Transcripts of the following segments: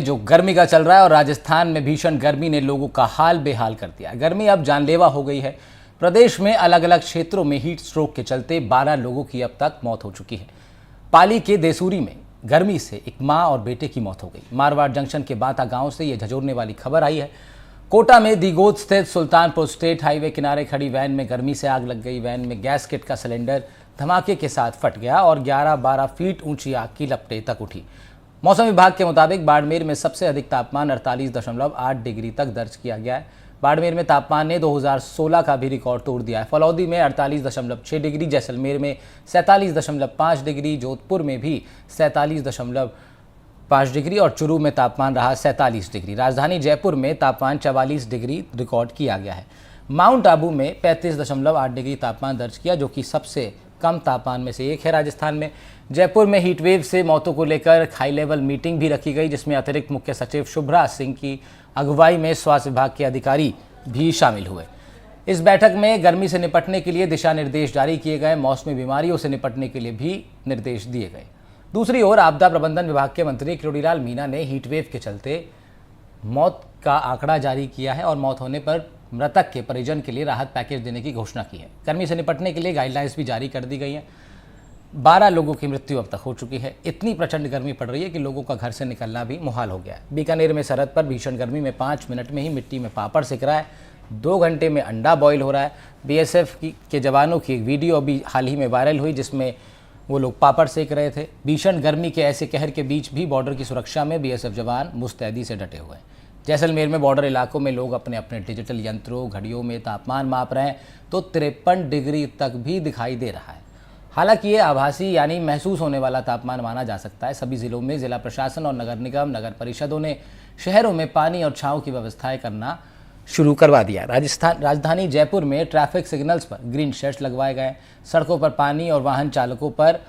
जो गर्मी का चल रहा है और राजस्थान में भीषण गर्मी ने लोगों का हाल बेहाल कर दिया। गर्मी अब जानलेवा हो गई है। प्रदेश में अलग अलग क्षेत्रों में हीट स्ट्रोक के चलते 12 लोगों की अब तक मौत हो चुकी है। पाली के देसूरी में गर्मी से एक मां और बेटे की मौत हो गई। मारवाड़ जंक्शन के बाता गांव से यह झंझोरने वाली खबर आई है। कोटा में दीगोद स्थित सुल्तानपुर स्टेट हाईवे किनारे खड़ी वैन में गर्मी से आग लग गई। वैन में गैस किट का सिलेंडर धमाके के साथ फट गया और 11-12 फीट ऊंची आग की लपटें तक उठी। मौसम विभाग के मुताबिक बाड़मेर में सबसे अधिक तापमान 48.8 डिग्री तक दर्ज किया गया है। बाड़मेर में तापमान ने 2016 का भी रिकॉर्ड तोड़ दिया है। फलौदी में 48.6 डिग्री, जैसलमेर में 47.5 डिग्री, जोधपुर में भी 47.5 डिग्री और चुरू में तापमान रहा 47 डिग्री। राजधानी जयपुर में तापमान 44 डिग्री रिकॉर्ड किया गया है। माउंट आबू में 35.8 डिग्री तापमान दर्ज किया, जो कि सबसे कम तापमान में से एक है राजस्थान में। जयपुर में हीटवेव से मौतों को लेकर हाई लेवल मीटिंग भी रखी गई, जिसमें अतिरिक्त मुख्य सचिव शुभ्रा सिंह की अगुवाई में स्वास्थ्य विभाग के अधिकारी भी शामिल हुए। इस बैठक में गर्मी से निपटने के लिए दिशा निर्देश जारी किए गए। मौसमी बीमारियों से निपटने के लिए भी निर्देश दिए गए। दूसरी ओर आपदा प्रबंधन विभाग के मंत्री किरोड़ीलाल मीणा ने हीटवेव के चलते मौत का आंकड़ा जारी किया है और मौत होने पर मृतक के परिजन के लिए राहत पैकेज देने की घोषणा की है। गर्मी से निपटने के लिए गाइडलाइंस भी जारी कर दी गई हैं। 12 लोगों की मृत्यु अब तक हो चुकी है। इतनी प्रचंड गर्मी पड़ रही है कि लोगों का घर से निकलना भी मुहाल हो गया है। बीकानेर में सरहद पर भीषण गर्मी में 5 मिनट में ही मिट्टी में पापड़ सिक रहा है। 2 घंटे में अंडा बॉयल हो रहा है। बीएसएफ के जवानों की एक वीडियो अभी हाल ही में वायरल हुई, जिसमें वो लोग पापड़ सेक रहे थे। भीषण गर्मी के ऐसे कहर के बीच भी बॉर्डर की सुरक्षा में बीएसएफ जवान मुस्तैदी से डटे हुए हैं। जैसलमेर में बॉर्डर इलाकों में लोग अपने अपने डिजिटल यंत्रों घड़ियों में तापमान माप रहे हैं, तो 53 डिग्री तक भी दिखाई दे रहा है। हालांकि ये आभासी यानी महसूस होने वाला तापमान माना जा सकता है। सभी जिलों में जिला प्रशासन और नगर निगम नगर परिषदों ने शहरों में पानी और छांव की व्यवस्थाएं करना शुरू करवा दिया। राजधानी जयपुर में ट्रैफिक सिग्नल्स पर ग्रीन शेड्स लगवाए गए। सड़कों पर पानी और वाहन चालकों पर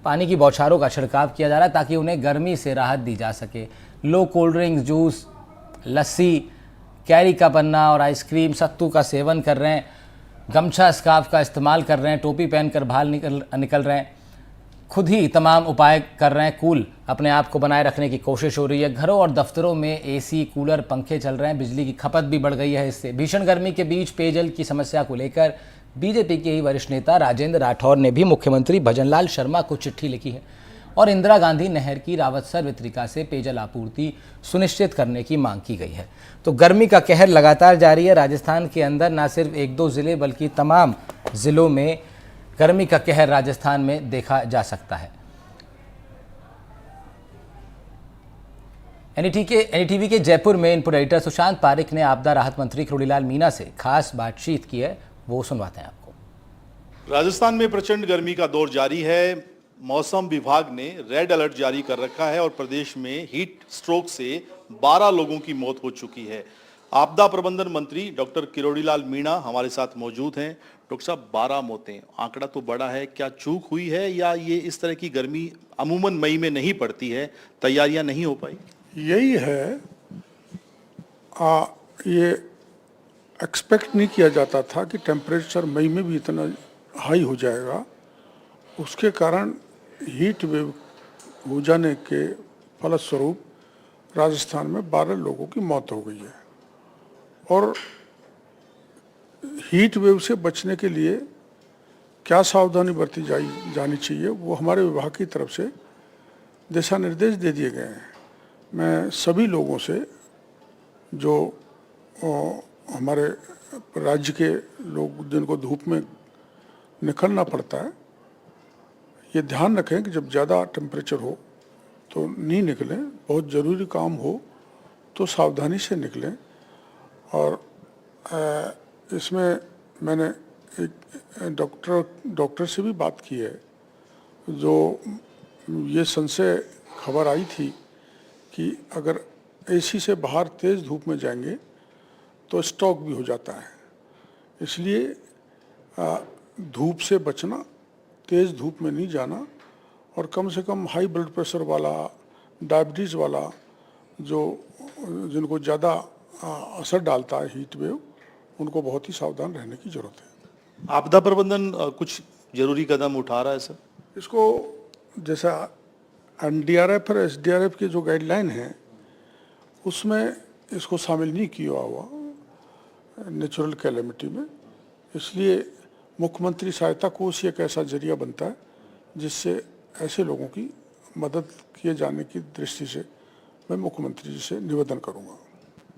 पानी की बौछारों का छिड़काव किया जा रहा है, ताकि उन्हें गर्मी से राहत दी जा सके। लोग कोल्ड ड्रिंक्स, जूस, लस्सी, कैरी का पन्ना और आइसक्रीम, सत्तू का सेवन कर रहे हैं। गमछा स्कार्फ का इस्तेमाल कर रहे हैं। टोपी पहनकर बाहर निकल रहे हैं। खुद ही तमाम उपाय कर रहे हैं। कूल अपने आप को बनाए रखने की कोशिश हो रही है। घरों और दफ्तरों में एसी, कूलर, पंखे चल रहे हैं। बिजली की खपत भी बढ़ गई है। इससे भीषण गर्मी के बीच पेयजल की समस्या को लेकर बीजेपी के ही वरिष्ठ नेता राजेंद्र राठौर ने भी मुख्यमंत्री भजनलाल शर्मा को चिट्ठी लिखी है और इंदिरा गांधी नहर की रावतसर वितरिका से पेयजल आपूर्ति सुनिश्चित करने की मांग की गई है। तो गर्मी का कहर लगातार जारी है। राजस्थान के अंदर न सिर्फ 1-2 जिले बल्कि तमाम जिलों में गर्मी का कहर राजस्थान में देखा जा सकता है। एनडीटीवी के जयपुर में इनपुट एडिटर सुशांत पारिक ने आपदा राहत मंत्री किरोड़ीलाल मीणा से खास बातचीत की है, वो सुनवाते हैं आपको। राजस्थान में प्रचंड गर्मी का दौर जारी है। मौसम विभाग ने रेड अलर्ट जारी कर रखा है और प्रदेश में हीट स्ट्रोक से 12 लोगों की मौत हो चुकी है। आपदा प्रबंधन मंत्री डॉक्टर किरोड़ीलाल मीणा हमारे साथ मौजूद हैं। डॉक्टर साहब, 12 मौतें, आंकड़ा तो बड़ा है। क्या चूक हुई है या ये इस तरह की गर्मी अमूमन मई में नहीं पड़ती है, तैयारियां नहीं हो पाई? यही है, ये एक्सपेक्ट नहीं किया जाता था कि टेम्परेचर मई में भी इतना हाई हो जाएगा। उसके कारण हीट वेव हो जाने के फलस्वरूप राजस्थान में 12 लोगों की मौत हो गई है। और हीट वेव से बचने के लिए क्या सावधानी बरती जानी चाहिए, वो हमारे विभाग की तरफ से दिशा निर्देश दे दिए गए हैं। मैं सभी लोगों से, जो हमारे राज्य के लोग जिनको धूप में निकलना पड़ता है, ये ध्यान रखें कि जब ज़्यादा टेम्परेचर हो तो नहीं निकलें। बहुत ज़रूरी काम हो तो सावधानी से निकलें। और इसमें मैंने एक डॉक्टर से भी बात की है, जो ये संशय खबर आई थी कि अगर एसी से बाहर तेज़ धूप में जाएंगे तो स्ट्रोक भी हो जाता है। इसलिए धूप से बचना, तेज़ धूप में नहीं जाना, और कम से कम हाई ब्लड प्रेशर वाला, डायबिटीज़ वाला, जिनको ज़्यादा असर डालता है हीट वेव, उनको बहुत ही सावधान रहने की ज़रूरत है। आपदा प्रबंधन कुछ जरूरी कदम उठा रहा है सर? इसको जैसा एनडीआरएफ और एसडीआरएफ की जो गाइडलाइन है, उसमें इसको शामिल नहीं किया हुआ नेचुरल कैलेमिटी में। इसलिए मुख्यमंत्री सहायता कोष एक ऐसा जरिया बनता है जिससे ऐसे लोगों की मदद किए जाने की दृष्टि से मैं मुख्यमंत्री जी से निवेदन करूंगा।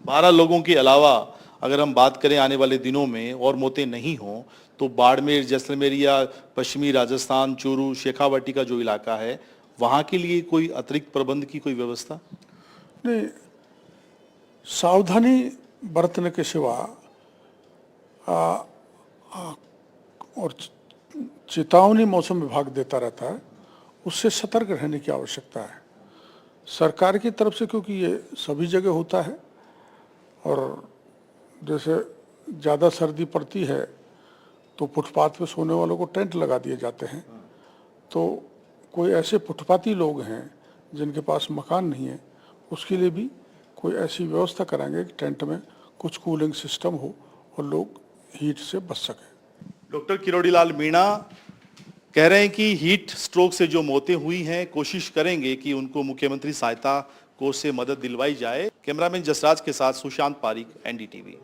12 लोगों के अलावा अगर हम बात करें आने वाले दिनों में और मौतें नहीं हों तो बाड़मेर, जैसलमेर या पश्चिमी राजस्थान, चूरू, शेखावाटी का जो इलाका है वहां के लिए कोई अतिरिक्त प्रबंध की कोई व्यवस्था? नहीं, सावधानी बरतने के सिवा और चेतावनी मौसम विभाग देता रहता है, उससे सतर्क रहने की आवश्यकता है सरकार की तरफ से, क्योंकि ये सभी जगह होता है। और जैसे ज़्यादा सर्दी पड़ती है तो फुटपाथ पे सोने वालों को टेंट लगा दिए जाते हैं। तो कोई ऐसे फुटपाती लोग हैं जिनके पास मकान नहीं है, उसके लिए भी कोई ऐसी व्यवस्था कराएंगे कि टेंट में कुछ कूलिंग सिस्टम हो और लोग हीट से बच सकें। डॉक्टर किरोड़ीलाल मीणा कह रहे हैं कि हीट स्ट्रोक से जो मौतें हुई हैं कोशिश करेंगे कि उनको मुख्यमंत्री सहायता कोष से मदद दिलवाई जाए। कैमरामैन जसराज के साथ सुशांत पारिक, एनडीटीवी।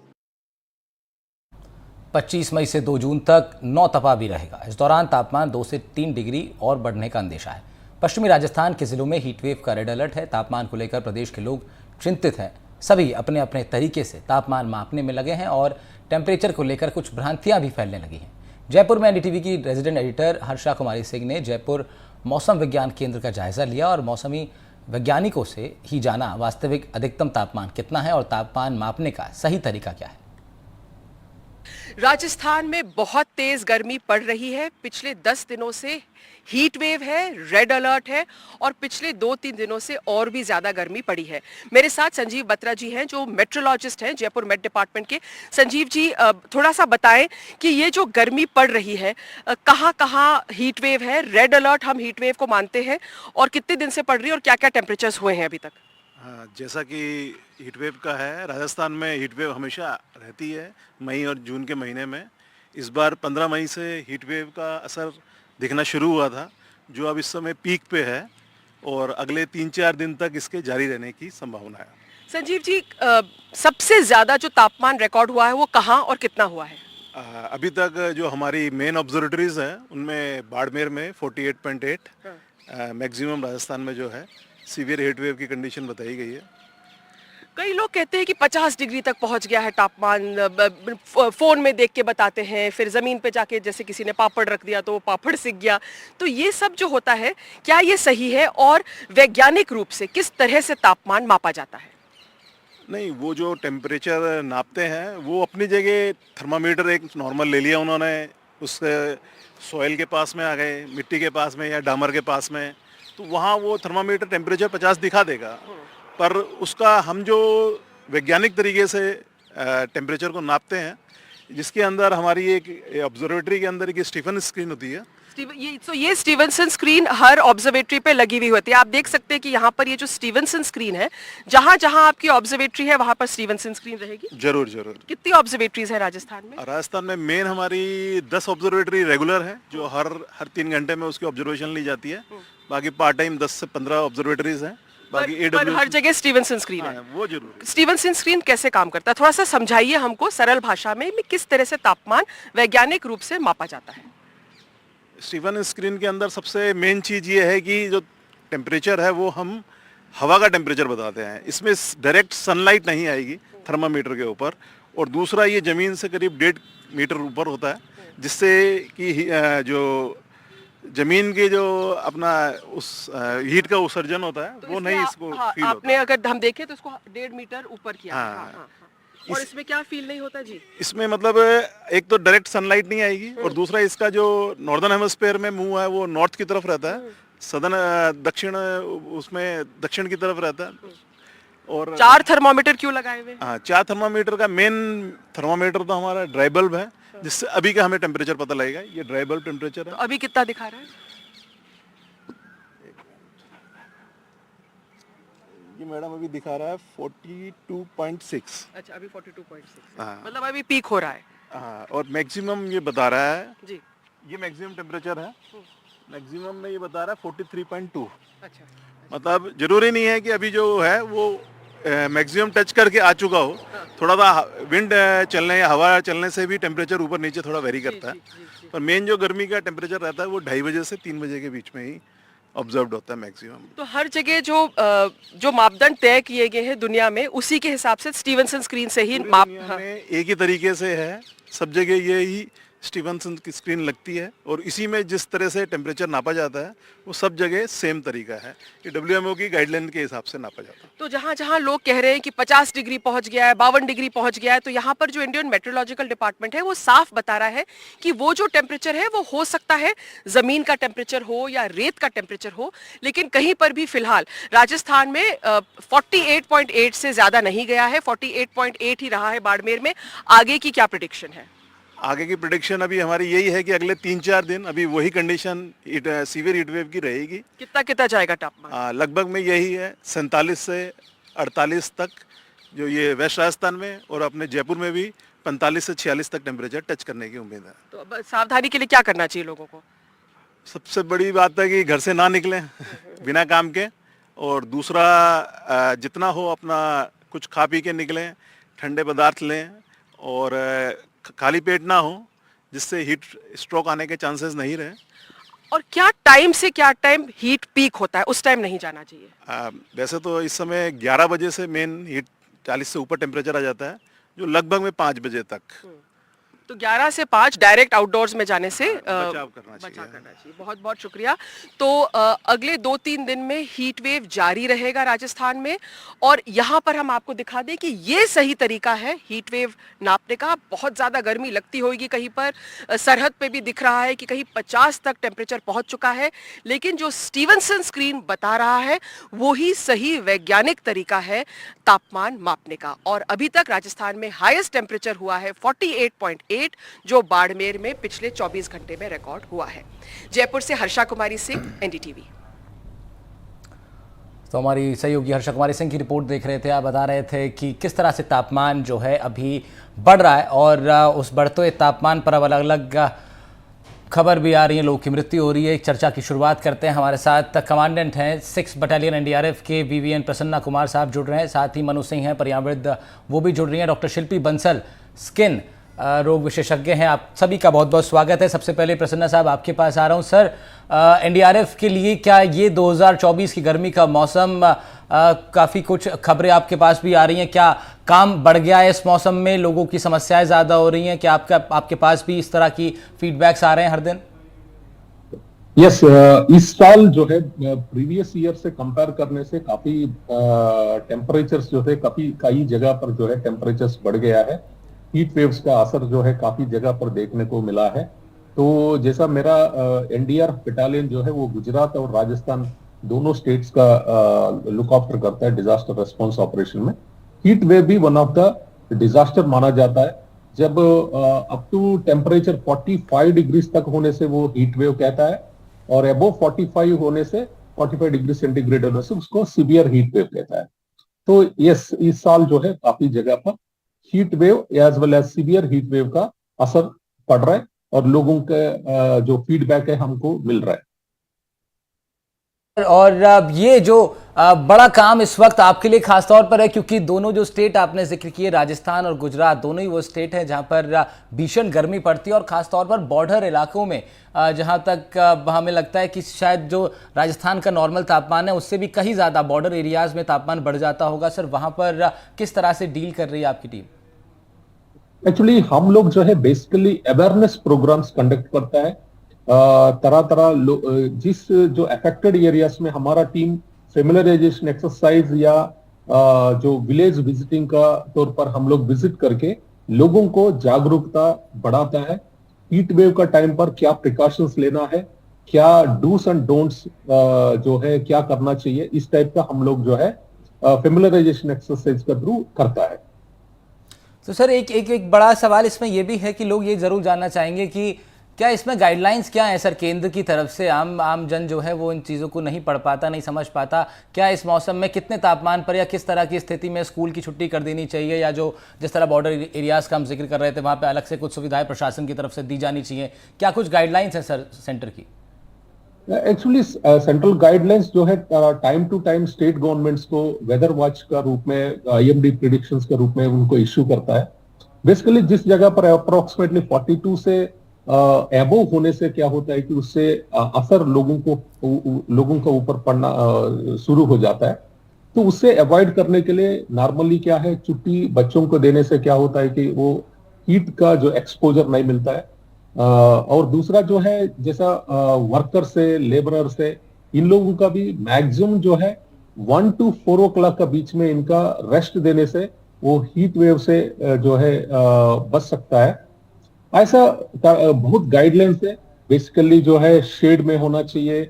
25 मई से 2 जून तक 9 तपा भी रहेगा। इस दौरान तापमान 2 से 3 डिग्री और बढ़ने का अंदेशा है। पश्चिमी राजस्थान के जिलों में हीटवेव का रेड अलर्ट है। तापमान को लेकर प्रदेश के लोग चिंतित हैं। सभी अपने अपने तरीके से तापमान मापने में लगे हैं और टेम्परेचर को लेकर कुछ भ्रांतियां भी फैलने लगी हैं। जयपुर में एनडीटीवी की रेजिडेंट एडिटर हर्षा कुमारी सिंह ने जयपुर मौसम विज्ञान केंद्र का जायजा लिया और मौसमी वैज्ञानिकों से ही जाना वास्तविक अधिकतम तापमान कितना है और तापमान मापने का सही तरीका क्या है। राजस्थान में बहुत तेज गर्मी पड़ रही है। पिछले 10 दिनों से हीट वेव है, रेड अलर्ट है और पिछले 2-3 दिनों से और भी ज्यादा गर्मी पड़ी है। मेरे साथ संजीव बत्रा जी हैं जो मेट्रोलॉजिस्ट हैं जयपुर मेट डिपार्टमेंट के। संजीव जी, थोड़ा सा बताएं कि ये जो गर्मी पड़ रही है कहाँ हीट वेव है, रेड अलर्ट हम हीट वेव को मानते हैं, और कितने दिन से पड़ रही है और क्या क्या टेम्परेचर्स हुए हैं अभी तक? हाँ, जैसा कि हीटवेव का है, राजस्थान में हीटवेव हमेशा रहती है मई और जून के महीने में। इस बार 15 मई से हीटवेव का असर दिखना शुरू हुआ था, जो अब इस समय पीक पे है और अगले 3-4 दिन तक इसके जारी रहने की संभावना है। संजीव जी, सबसे ज्यादा जो तापमान रिकॉर्ड हुआ है वो कहाँ और कितना हुआ है? अभी तक जो हमारी मेन ऑब्जर्वेटरीज हैं उनमें बाड़मेर में 48.8, मैक्सिमम राजस्थान में जो है सीवियर हीटवेव की कंडीशन बताई गई है। कई लोग कहते हैं कि 50 डिग्री तक पहुंच गया है तापमान, फोन में देख के बताते हैं, फिर जमीन पे जाके जैसे किसी ने पापड़ रख दिया तो वो पापड़ सिक गया। तो ये सब जो होता है क्या ये सही है और वैज्ञानिक रूप से किस तरह से तापमान मापा जाता है? नहीं, वो जो टेम्परेचर नापते हैं वो अपनी जगह थर्मामीटर एक नॉर्मल ले लिया उन्होंने, उस सॉइल के पास में आ गए, मिट्टी के पास में या डामर के पास में, तो वहाँ वो थर्मामीटर टेम्परेचर 50 दिखा देगा। पर उसका हम जो वैज्ञानिक तरीके से टेम्परेचर को नापते हैं, जिसके अंदर हमारी एक ऑब्जर्वेटरी के अंदर एक स्टीफन स्क्रीन होती है। ये स्टीवनसन स्क्रीन हर ऑब्जर्वेटरी पे लगी हुई होती है। आप देख सकते हैं कि यहाँ पर ये जो स्टीवनसन स्क्रीन है, जहाँ जहाँ आपकी ऑब्जर्वेटरी है वहाँ पर स्टीवनसन स्क्रीन रहेगी। जरूर जरूर। कितनी ऑब्जर्वेटरीज है राजस्थान में? राजस्थान में मेन हमारी 10 ऑब्जर्वेटरी रेगुलर है, जो हर 3 घंटे में उसकी ऑब्जर्वेशन ली जाती है। बाकी पार्ट टाइम 10 से 15 ऑब्जर्वेटरीज हैं। बाकी पर हर जगह स्टीवनसन स्क्रीन है। वो जरूर। स्टीवनसन स्क्रीन कैसे काम करता है, थोड़ा सा समझाइए हमको सरल भाषा में किस तरह से तापमान वैज्ञानिक रूप से मापा जाता है? स्टीफन स्क्रीन के अंदर सबसे मेन चीज़ ये है कि जो टेम्परेचर है वो हम हवा का टेम्परेचर बताते हैं। इसमें डायरेक्ट सनलाइट नहीं आएगी थर्मामीटर के ऊपर, और दूसरा ये ज़मीन से करीब 1.5 मीटर ऊपर होता है, जिससे कि जो ज़मीन के जो अपना उस हीट का उत्सर्जन होता है तो वो नहीं इसको फील आपने होता। अगर हम देखें तो इसको 1.5 मीटर ऊपर किया है। हाँ। हाँ। और इसमें क्या फील नहीं होता जी? इसमें मतलब एक तो डायरेक्ट सनलाइट नहीं आएगी, और दूसरा इसका जो नॉर्दर्न हेमिस्फीयर में मुंह है वो नॉर्थ की तरफ रहता है, सदर्न दक्षिण उसमें दक्षिण की तरफ रहता है। और 4 थर्मामीटर क्यों लगाए हुए? हाँ, 4 थर्मामीटर का मेन थर्मामीटर तो हमारा ड्राई बल्ब है, जिससे अभी का हमें टेम्परेचर पता लगेगा। ये ड्राई बल्ब टेम्परेचर है। तो अभी कितना दिखा रहा है? ये मैडम अभी दिखा रहा है 42.6। अच्छा, अभी 42.6। हाँ। मतलब अभी पीक हो रहा है। हाँ, और मैक्सिमम ये बता रहा है जी। ये मैक्सिमम टेम्परेचर है। मैक्सिमम में ये बता रहा है 43.2। अच्छा। मतलब जरूरी नहीं है कि अभी जो है वो मैक्सिमम टच करके आ चुका हो, थोड़ा सा विंड चलने या हवा चलने से भी टेम्परेचर ऊपर नीचे थोड़ा वेरी करता है। पर मेन जो गर्मी का टेम्परेचर रहता है वो 2:30 बजे से 3 बजे के बीच में ही ऑब्जर्व होता है मैक्सिमम। तो हर जगह जो मापदंड तय किए गए हैं दुनिया में, उसी के हिसाब से स्टीवनसन स्क्रीन से ही माप। दुनिया में एक ही तरीके से है, सब जगह ये ही स्टीवनसन की स्क्रीन लगती है और इसी में जिस तरह से टेम्परेचर नापा जाता है वो सब जगह सेम तरीका है। ये WMO की गाइडलाइन के हिसाब से नापा जाता है। तो जहां जहां लोग कह रहे हैं कि 50 डिग्री पहुंच गया है, 52 डिग्री पहुंच गया है, तो यहाँ पर जो इंडियन मेट्रोलॉजिकल डिपार्टमेंट है वो साफ बता रहा है कि वो जो टेम्परेचर है वो हो सकता है जमीन का टेम्परेचर हो या रेत का टेम्परेचर हो, लेकिन कहीं पर भी फिलहाल राजस्थान में 48.8 से ज्यादा नहीं गया है, 48.8 ही रहा है बाड़मेर में। आगे की क्या प्रिडिक्शन है? आगे की प्रेडिक्शन अभी हमारी यही है कि अगले 3-4 दिन अभी वही कंडीशन सीवियर हीट वेव की रहेगी। कितना कितना जाएगा तापमान? लगभग में यही है 47 से 48 तक, जो ये वेस्ट राजस्थान में, और अपने जयपुर में भी 45 से 46 तक टेम्परेचर टच करने की उम्मीद है। तो अब सावधानी के लिए क्या करना चाहिए लोगों को? सबसे बड़ी बात है कि घर से ना निकलें बिना काम के, और दूसरा जितना हो अपना कुछ खा पी के निकलें, ठंडे पदार्थ लें और खाली पेट ना हो, जिससे हीट स्ट्रोक आने के चांसेस नहीं रहे। और क्या टाइम से क्या टाइम हीट पीक होता है, उस टाइम नहीं जाना चाहिए? वैसे तो इस समय 11 बजे से मेन हीट 40 से ऊपर टेम्परेचर आ जाता है, जो लगभग में 5 बजे तक। तो 11 से 5 डायरेक्ट आउटडोर्स में जाने से बचाव करना चाहिए। बहुत बहुत शुक्रिया। तो अगले 2-3 दिन में हीट वेव जारी रहेगा राजस्थान में, और यहाँ पर हम आपको दिखा दें कि ये सही तरीका है हीट वेव नापने का। बहुत ज़्यादा गर्मी लगती होगी कहीं पर, सरहद पे भी दिख रहा है कि कहीं 50 तक टेम्परेचर पहुँच चुका है, लेकिन जो स्टीवनसन स्क्रीन बता रहा है वो ही सही वैज्ञानिक तरीका है तापमान मापने का। और अभी तक राजस्थान में हाईएस्ट टेम्परेचर हुआ है 48.8, जो बाड़मेर में पिछले 24 घंटे में रिकॉर्ड हुआ है। जयपुर से हर्षा कुमारी सिंह, NDTV। तो हमारी सहयोगी हर्षा कुमारी सिंह की रिपोर्ट देख रहे थे। आप बता रहे थे कि किस तरह से तापमान जो है अभी बढ़ रहा है, और उस बढ़ते हुए तापमान पर अब अलग अलग खबर भी आ रही है, लोगों की मृत्यु हो रही है। एक चर्चा की शुरुआत करते हैं। हमारे साथ कमांडेंट हैं 6 बटालियन NDRF के VVN प्रसन्ना कुमार साहब जुड़ रहे हैं, साथ ही मनु सिंह हैं पर्यावरण, वो भी जुड़ रही हैं। डॉक्टर शिल्पी बंसल स्किन रोग विशेषज्ञ हैं। आप सभी का बहुत बहुत स्वागत है। सबसे पहले प्रसन्ना साहब आपके पास आ रहा हूं। सर, NDRF के लिए क्या ये 2024 की गर्मी का मौसम, काफ़ी कुछ खबरें आपके पास भी आ रही हैं, क्या काम बढ़ गया है इस मौसम में, लोगों की समस्याएं ज़्यादा हो रही हैं? क्या आपके पास भी इस तरह की फीडबैक्स आ रहे हैं हर दिन? यस, इस साल जो है प्रीवियस ईयर से कंपेयर करने से काफी टेम्परेचर्स जो है कई जगह पर जो है टेम्परेचर्स बढ़ गया है। हीट वेव्स का असर जो है काफी जगह पर देखने को मिला है। तो जैसा मेरा NDRF बटालियन जो है वो गुजरात और राजस्थान दोनों स्टेट्स का लुक आफ्टर करता है डिजास्टर रेस्पॉन्स ऑपरेशन में। हीट वेव भी वन ऑफ द डिजास्टर माना जाता है। जब अप टू टेम्परेचर 45 डिग्री तक होने से वो हीट वेव कहता है, और अबव 45 होने से 45 डिग्री सेंटीग्रेड होने से उसको सीवियर हीट वेव कहता है। तो यस, इस साल जो है काफी जगह पर heat wave as well as severe heat wave का असर पड़ रहा है, और लोगों के जो फीडबैक है हमको मिल रहा है। और ये जो बड़ा काम इस वक्त आपके लिए खासतौर पर है, क्योंकि दोनों जो स्टेट आपने जिक्र किए, राजस्थान और गुजरात, दोनों ही वो स्टेट हैं जहां पर भीषण गर्मी पड़ती है, और खासतौर पर बॉर्डर इलाकों में जहां तक हमें लगता है कि शायद जो राजस्थान का नॉर्मल तापमान है उससे भी कहीं ज़्यादा बॉर्डर एरियाज में तापमान बढ़ जाता होगा। सर, वहां पर किस तरह से डील कर रही है आपकी टीम? एक्चुअली हम लोग जो है बेसिकली अवेयरनेस प्रोग्राम्स कंडक्ट करता है। तरह तरह जिस जो अफेक्टेड एरियाज में हमारा टीम फेमिलराइजेशन एक्सरसाइज या जो विलेज विजिटिंग का तौर पर हम लोग विजिट करके लोगों को जागरूकता बढ़ाता है। हीट वेव का टाइम पर क्या प्रिकॉशंस लेना है, क्या डूस एंड डोंट्स जो है क्या करना चाहिए, इस टाइप का हम लोग जो है फेमिलराइजेशन एक्सरसाइज का थ्रू करता है। तो सर, एक बड़ा सवाल इसमें यह भी है कि लोग ये जरूर जानना चाहेंगे कि क्या इसमें गाइडलाइंस क्या है सर केंद्र की तरफ से? आम जन जो है वो इन चीज़ों को नहीं पढ़ पाता, नहीं समझ पाता। क्या इस मौसम में कितने तापमान पर या किस तरह की स्थिति में स्कूल की छुट्टी कर देनी चाहिए, या जो जिस तरह बॉर्डर एरियाज का हम जिक्र कर रहे थे वहाँ पे अलग से कुछ सुविधाएं प्रशासन की तरफ से दी जानी चाहिए? क्या कुछ गाइडलाइंस हैं सर सेंटर की? एक्चुअली सेंट्रल गाइडलाइंस जो है time to time state governments को वेदर वॉच का रूप में, आईएमडी प्रिडिक्शंस के रूप में उनको इश्यू करता है। बेसिकली जिस जगह पर अप्रोक्सीमेटली 42 से एबोव होने से क्या होता है कि उससे असर लोगों का ऊपर पड़ना शुरू हो जाता है। तो उससे अवॉइड करने के लिए नॉर्मली क्या है, छुट्टी बच्चों को देने से क्या होता है कि वो हीट का जो एक्सपोजर नहीं मिलता है। और दूसरा जो है, जैसा वर्कर से, लेबरर से, इन लोगों का भी मैक्सिमम जो है 1 to 4 o'clock का बीच में इनका रेस्ट देने से वो हीट वेव से जो है बच सकता है। ऐसा बहुत गाइडलाइंस है। बेसिकली जो है शेड में होना चाहिए,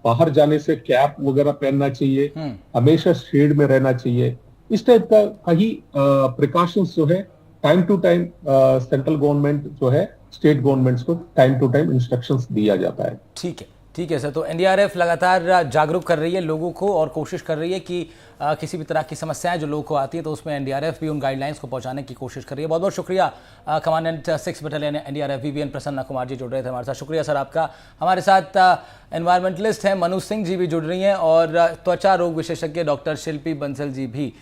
बाहर जाने से कैप वगैरह पहनना चाहिए, हमेशा शेड में रहना चाहिए। इस टाइप का कई प्रिकॉशंस जो है time to time central government जो है स्टेट गवर्नमेंट्स को टाइम टू टाइम इंस्ट्रक्शंस दिया जाता है। ठीक है सर। तो एनडीआरएफ लगातार जागरूक कर रही है लोगों को और कोशिश कर रही है कि किसी भी तरह की समस्याएं जो लोगों को आती है तो उसमें एनडीआरएफ भी उन गाइडलाइंस को पहुंचाने की कोशिश कर रही है। बहुत बहुत शुक्रिया commandant 6 battalion NDRF VVN Prasanna Kumar ji जुड़ रहे थे हमारे साथ। शुक्रिया सर आपका। हमारे साथ एनवायरमेंटलिस्ट हैं मनु सिंह जी भी जुड़ रही हैं और त्वचा रोग विशेषज्ञ डॉक्टर शिल्पी बंसल जी भी।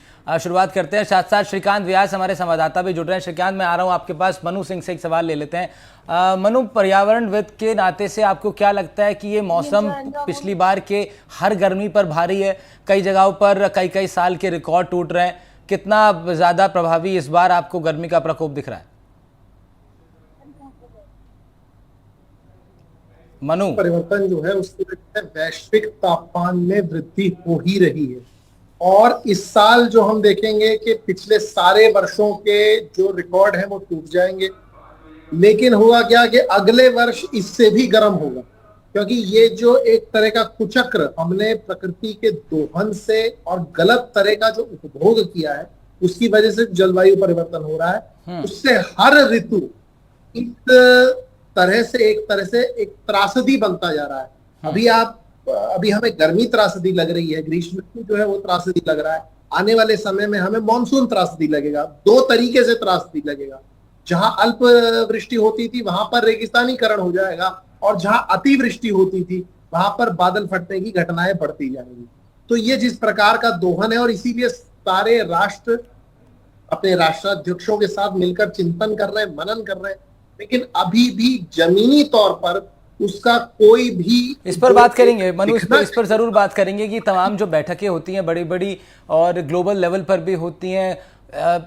शुरुआत करते हैं, साथ साथ श्रीकांत व्यास हमारे संवाददाता भी जुड़ रहे हैं। श्रीकांत, मैं आ रहा हूं आपके पास। मनु सिंह से एक सवाल ले लेते हैं। मनु, पर्यावरणविद के नाते से आपको क्या लगता है कि ये मौसम पिछली बार के हर गर्मी पर भारी है, कई जगहों पर कई कई साल के रिकॉर्ड टूट रहे हैं, कितना ज्यादा प्रभावी इस बार आपको गर्मी का प्रकोप दिख रहा है? मनु, परिवर्तन जो है उसकी वजह से वैश्विक तापमान में वृद्धि हो ही रही है और इस साल जो हम देखेंगे कि पिछले सारे वर्षों के जो रिकॉर्ड हैं वो टूट जाएंगे। लेकिन हुआ क्या कि अगले वर्ष इससे भी गर्म होगा, क्योंकि ये जो एक तरह का कुचक्र हमने प्रकृति के दोहन से और गलत तरह का जो उपभोग किया है उसकी वजह से जलवायु परिवर्तन हो रहा है। उससे हर ऋतु इस तरह से एक त्रासदी बनता जा रहा है। अभी हमें गर्मी त्रासदी लग रही है, ग्रीष्म ऋतु जो है वो त्रासदी लग रहा है। आने वाले समय में हमें मानसून त्रासदी लगेगा। दो तरीके से त्रासदी लगेगा। जहां अल्प वृष्टि होती थी वहां पर रेगिस्तानीकरण हो जाएगा और जहां अतिवृष्टि होती थी वहां पर बादल फटने की घटनाएं बढ़ती जाएंगी। तो ये जिस प्रकार का दोहन है और इसीलिए सारे राष्ट्र अपने राष्ट्राध्यक्षों के साथ मिलकर चिंतन कर रहे हैं, मनन कर रहे हैं, लेकिन अभी भी जमीनी तौर पर उसका कोई भी इस पर बात करेंगे मनु, इस पर जरूर बात करेंगे कि तमाम जो बैठकें होती हैं बड़ी बड़ी और ग्लोबल लेवल पर भी होती हैं,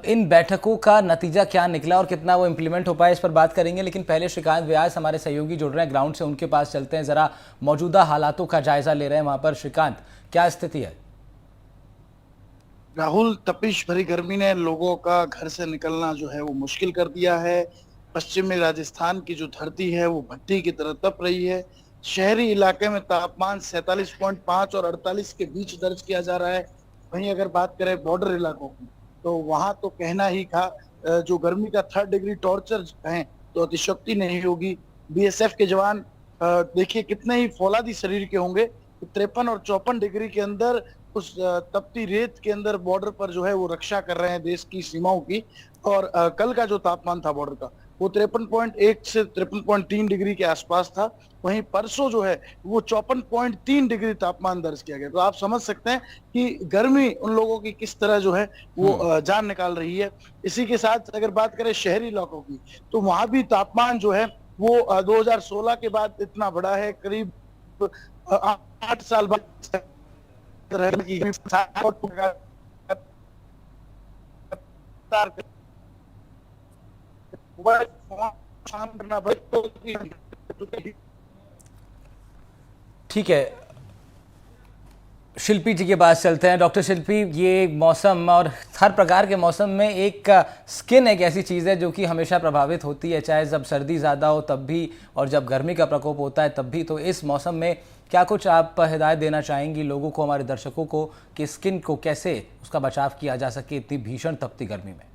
इन बैठकों का नतीजा क्या निकला और कितना वो इम्प्लीमेंट हो पाया, इस पर बात करेंगे। लेकिन पहले श्रीकांत व्यास हमारे सहयोगी जुड़ रहे हैं ग्राउंड से, उनके पास चलते हैं, जरा मौजूदा हालातों का जायजा ले रहे हैं वहां पर। श्रीकांत, क्या स्थिति है? राहुल, तपिश भरी गर्मी ने लोगों का घर से निकलना जो है वो मुश्किल कर दिया है। पश्चिमी राजस्थान की जो धरती है वो भट्टी की तरह तप रही है। शहरी इलाके में तापमान 47.5 और 48 के बीच दर्ज किया जा रहा है। वहीं अगर बात करें बॉर्डर इलाकों की तो वहां तो कहना ही था, जो गर्मी का 3rd डिग्री टॉर्चर कहें तो अतिशयोक्ति नहीं होगी। बीएसएफ के जवान देखिए कितने ही फौलादी शरीर के होंगे, 53 और 54 डिग्री के अंदर उस तपती रेत के अंदर बॉर्डर पर जो है वो रक्षा कर रहे हैं देश की सीमाओं की। और कल का जो तापमान था बॉर्डर का वो 53.1 से 53.3 डिग्री के आसपास था। वहीं परसों जो है वो 54.3 डिग्री तापमान दर्ज किया गया। तो आप समझ सकते हैं कि गर्मी उन लोगों की किस तरह जो है वो जान निकाल रही है। इसी के साथ अगर बात करें शहरी इलाकों की तो वहां भी तापमान जो है वो 2016 के बाद इतना बढ़ा है, करीब 8 साल बाद ठीक है, शिल्पी जी के पास चलते हैं। डॉक्टर शिल्पी, ये मौसम और हर प्रकार के मौसम में एक स्किन एक ऐसी चीज़ है जो कि हमेशा प्रभावित होती है, चाहे जब सर्दी ज़्यादा हो तब भी और जब गर्मी का प्रकोप होता है तब भी। तो इस मौसम में क्या कुछ आप हिदायत देना चाहेंगी लोगों को, हमारे दर्शकों को, कि स्किन को कैसे उसका बचाव किया जा सके इतनी भीषण तपती गर्मी में?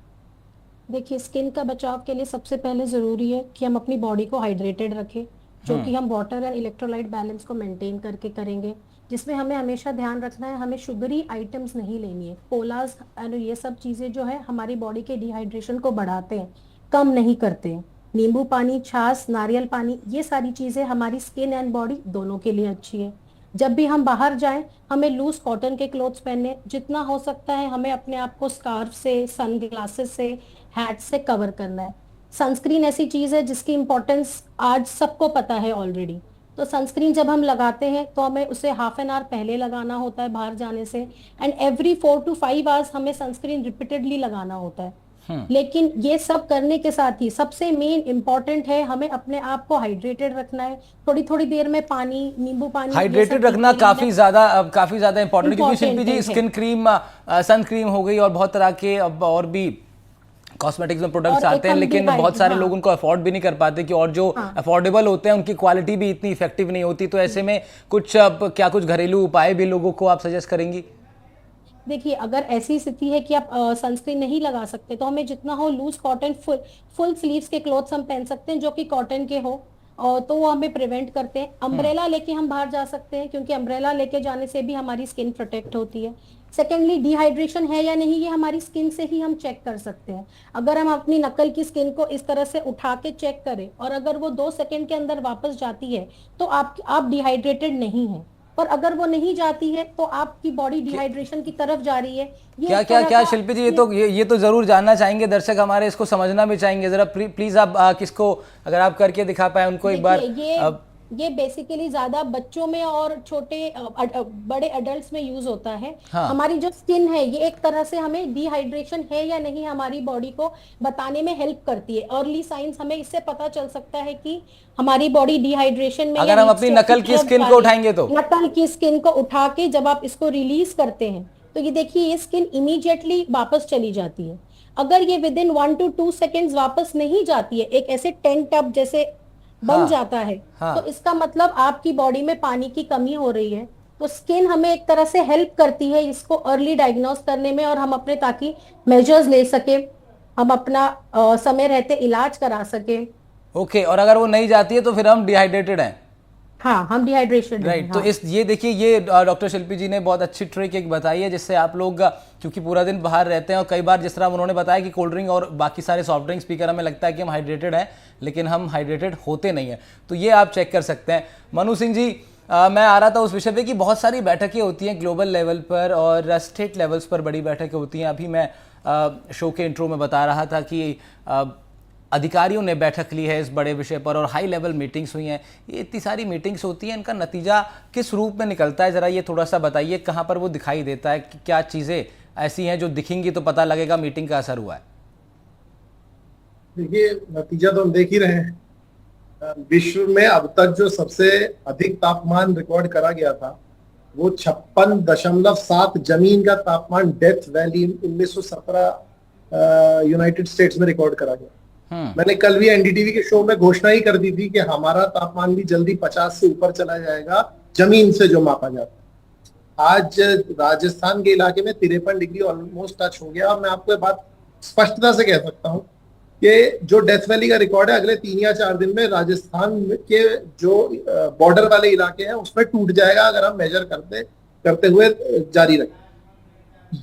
देखिए, स्किन का बचाव के लिए सबसे पहले ज़रूरी है कि हम अपनी बॉडी को हाइड्रेटेड रखें, जो कि हम वाटर एंड इलेक्ट्रोलाइट बैलेंस को मेंटेन करके करेंगे, जिसमें हमें हमेशा ध्यान रखना है हमें शुगरी आइटम्स नहीं लेनी है। कोलाज एंड ये सब चीज़ें जो है हमारी बॉडी के डिहाइड्रेशन को बढ़ाते हैं, कम नहीं करते हैं। नींबू पानी, छाछ, नारियल पानी, ये सारी चीजें हमारी स्किन एंड बॉडी दोनों के लिए अच्छी है। जब भी हम बाहर जाएं हमें लूज कॉटन के क्लोथ्स पहनने, जितना हो सकता है हमें अपने आप को स्कार्फ से, सन ग्लासेस से, हैट से कवर करना है। सनस्क्रीन ऐसी चीज है जिसकी इंपॉर्टेंस आज सबको पता है ऑलरेडी। तो सनस्क्रीन जब हम लगाते हैं तो हमें उसे हाफ एन आवर पहले लगाना होता है बाहर जाने से, एंड एवरी 4 to 5 आवर्स हमें सनस्क्रीन रिपीटेडली लगाना होता है। लेकिन ये सब करने के साथ ही सबसे मेन इंपॉर्टेंट है हमें अपने आप को हाइड्रेटेड रखना है। थोड़ी थोड़ी देर में पानी, नींबू पानी, हाइड्रेटेड रखना काफी ज्यादा इंपॉर्टेंट है, क्योंकि शिल्पी जी स्किन क्रीम, सन क्रीम हो गई और बहुत तरह के अब और भी कॉस्मेटिक्स में प्रोडक्ट्स आते हैं, लेकिन बहुत सारे लोग उनको अफोर्ड भी नहीं कर पाते कि, और जो अफोर्डेबल होते हैं उनकी क्वालिटी भी इतनी इफेक्टिव नहीं होती। तो ऐसे में कुछ घरेलू उपाय भी लोगों को आप सजेस्ट करेंगी? देखिए, अगर ऐसी स्थिति है कि आप सनस्क्रीन नहीं लगा सकते तो हमें जितना हो लूज कॉटन फुल स्लीव्स के क्लोथ्स हम पहन सकते हैं जो कि कॉटन के हो, तो वो हमें प्रिवेंट करते हैं। अम्ब्रेला लेके हम बाहर जा सकते हैं क्योंकि अम्ब्रेला लेके जाने से भी हमारी स्किन प्रोटेक्ट होती है। सेकेंडली, डिहाइड्रेशन है या नहीं ये हमारी स्किन से ही हम चेक कर सकते हैं। अगर हम अपनी नकल की स्किन को इस तरह से उठा के चेक करें और अगर वो 2 सेकंड के अंदर वापस जाती है तो आप डिहाइड्रेटेड नहीं है, और अगर वो नहीं जाती है तो आपकी बॉडी डिहाइड्रेशन की तरफ जा रही है। क्या शिल्पी जी, ये तो जरूर जानना चाहेंगे, दर्शक हमारे इसको समझना भी चाहेंगे। जरा प्लीज आप किसको अगर आप करके दिखा पाए उनको एक बार। ये बेसिकली ज्यादा बच्चों में और छोटे बड़े अडल्ट्स में यूज होता है। हाँ। हमारी जो स्किन है ये एक तरह से हमें डिहाइड्रेशन है या नहीं हमारी बॉडी को बताने में हेल्प करती है। अर्ली साइंस हमें इससे पता चल सकता है कि हमारी बॉडी डिहाइड्रेशन में, अगर हम अपनी नकल की स्किन को उठाएंगे तो, नकल की स्किन को उठा के जब आप इसको रिलीज करते हैं तो ये देखिए ये स्किन इमीडिएटली वापस चली जाती है। अगर ये विद इन 1 to 2 सेकेंड्स वापस नहीं जाती है, एक ऐसे टेंट टब जैसे बन जाता है, तो इसका मतलब आपकी बॉडी में पानी की कमी हो रही है। तो स्किन हमें एक तरह से हेल्प करती है इसको अर्ली डायग्नोस करने में, और हम अपने ताकि मेजर्स ले सके, हम अपना समय रहते इलाज करा सके। ओके, और अगर वो नहीं जाती है तो फिर हम डिहाइड्रेटेड हैं। हाँ, हम डिहाइड्रेशन, राइट। तो ये देखिए, ये डॉक्टर शिल्पी जी ने बहुत अच्छी ट्रिक एक बताई है जिससे आप लोग क्योंकि पूरा दिन बाहर रहते हैं और कई बार जिस तरह उन्होंने बताया कि कोल्ड ड्रिंक और बाकी सारे सॉफ्ट ड्रिंक्स पीकर हमें लगता है कि हम हाइड्रेटेड हैं, लेकिन हम हाइड्रेटेड होते नहीं हैं। तो ये आप चेक कर सकते हैं। मनु सिंह जी, मैं आ रहा था उस विषय पे कि बहुत सारी बैठकें होती हैं ग्लोबल लेवल पर और स्टेट लेवल्स पर बड़ी बैठकें होती हैं। अभी मैं शो के इंट्रो में बता रहा था कि अधिकारियों ने बैठक ली है इस बड़े विषय पर और हाई लेवल मीटिंग्स हुई हैं। ये इतनी सारी मीटिंग्स होती हैं, इनका नतीजा किस रूप में निकलता है, ज़रा ये थोड़ा सा बताइए, कहाँ पर वो दिखाई देता है, कि क्या चीज़ें ऐसी हैं जो दिखेंगी तो पता लगेगा मीटिंग का असर हुआ है? देखिए, नतीजा तो हम देख ही रहे हैं। विश्व में अब तक जो सबसे अधिक तापमान रिकॉर्ड करा गया था वो 56.7 जमीन का तापमान डेथ वैली 1917 यूनाइटेड स्टेट्स में रिकॉर्ड करा गया। मैंने कल भी एनडीटीवी के शो में घोषणा ही कर दी थी कि हमारा तापमान भी जल्दी 50 से ऊपर चला जाएगा जमीन से जो मापा जाता है। आज राजस्थान के इलाके में 53 डिग्री ऑलमोस्ट टच हो गया। और मैं आपको ये बात स्पष्टता से कह सकता हूँ कि जो डेथ वैली का रिकॉर्ड है अगले 3 या 4 दिन में राजस्थान के जो बॉर्डर वाले इलाके हैं उसमें टूट जाएगा अगर हम मेजर करते हुए जारी रखें।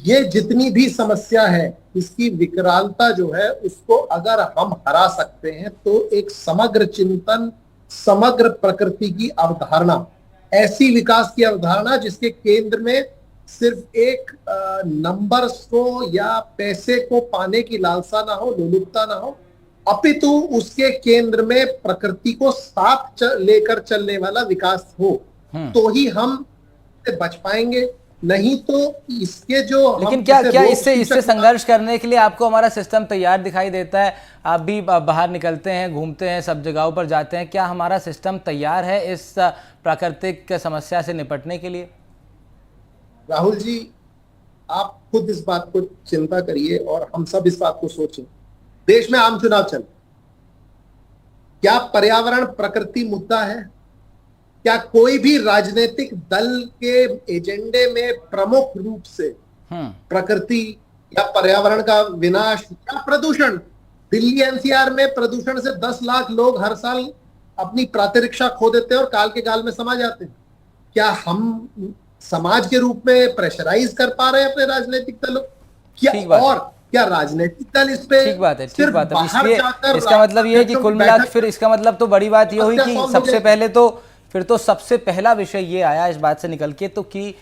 ये जितनी भी समस्या है इसकी विकरालता जो है उसको अगर हम हरा सकते हैं तो एक समग्र चिंतन, समग्र प्रकृति की अवधारणा, ऐसी विकास की अवधारणा जिसके केंद्र में सिर्फ एक नंबर्स को या पैसे को पाने की लालसा ना हो, लोलुपता ना हो, अपितु उसके केंद्र में प्रकृति को साथ लेकर चलने वाला विकास हो, तो ही हम बच पाएंगे। नहीं तो इसके जो लेकिन क्या इससे संघर्ष करने के लिए आपको हमारा सिस्टम तैयार दिखाई देता है? आप भी बाहर निकलते हैं, घूमते हैं, सब जगहों पर जाते हैं, क्या हमारा सिस्टम तैयार है इस प्राकृतिक समस्या से निपटने के लिए? राहुल जी, आप खुद इस बात को चिंता करिए और हम सब इस बात को सोचें। देश में आम चुनाव चल, क्या पर्यावरण प्रकृति मुद्दा है? क्या कोई भी राजनीतिक दल के एजेंडे में प्रमुख रूप से प्रकृति या पर्यावरण का विनाश या प्रदूषण? दिल्ली एनसीआर में प्रदूषण से 10 लाख लोग हर साल अपनी प्रातरिक्षा खो देते हैं और काल के गाल में समा जाते हैं। क्या हम समाज के रूप में प्रेशराइज कर पा रहे हैं अपने राजनीतिक दलों? क्या और क्या राजनीतिक दल इस पे ठीक बात है, ठीक सिर्फ बात है। बाहर इसलिए जाकर इसका मतलब ये है कि कुल मिलाकर फिर इसका मतलब तो बड़ी बात ये हुई हत्या कि solve हो सबसे जाएगी। पहले तो फिर तो सबसे पहला विषय ये आया इस बात से निकल के तो कि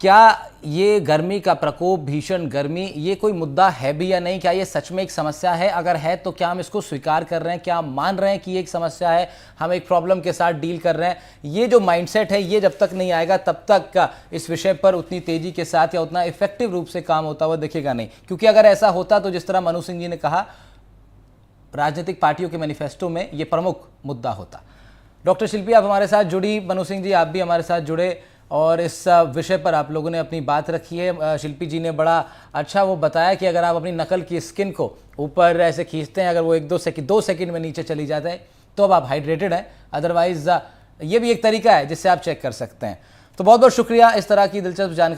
क्या ये गर्मी का प्रकोप, भीषण गर्मी, ये कोई मुद्दा है भी या नहीं? क्या ये सच में एक समस्या है? अगर है तो क्या हम इसको स्वीकार कर रहे हैं? क्या हम मान रहे हैं कि ये एक समस्या है, हम एक प्रॉब्लम के साथ डील कर रहे हैं? ये जो माइंडसेट है ये जब तक नहीं आएगा तब तक इस विषय पर उतनी तेजी के साथ या उतना इफेक्टिव रूप से काम होता हुआ दिखेगा नहीं। क्योंकि अगर ऐसा होता तो जिस तरह मनु सिंह जी ने कहा, राजनीतिक पार्टियों के मैनिफेस्टो में ये प्रमुख मुद्दा होता। डॉक्टर शिल्पी आप हमारे साथ जुड़ी, मनु सिंह जी आप भी हमारे साथ जुड़े और इस विषय पर आप लोगों ने अपनी बात रखी है। शिल्पी जी ने बड़ा अच्छा वो बताया कि अगर आप अपनी नकल की स्किन को ऊपर ऐसे खींचते हैं, अगर वो 2 सेकंड में नीचे चली जाता है तो अब आप हाइड्रेटेड हैं, अदरवाइज ये भी एक तरीका है जिससे आप चेक कर सकते हैं। तो बहुत बहुत शुक्रिया इस तरह की दिलचस्प जानकारी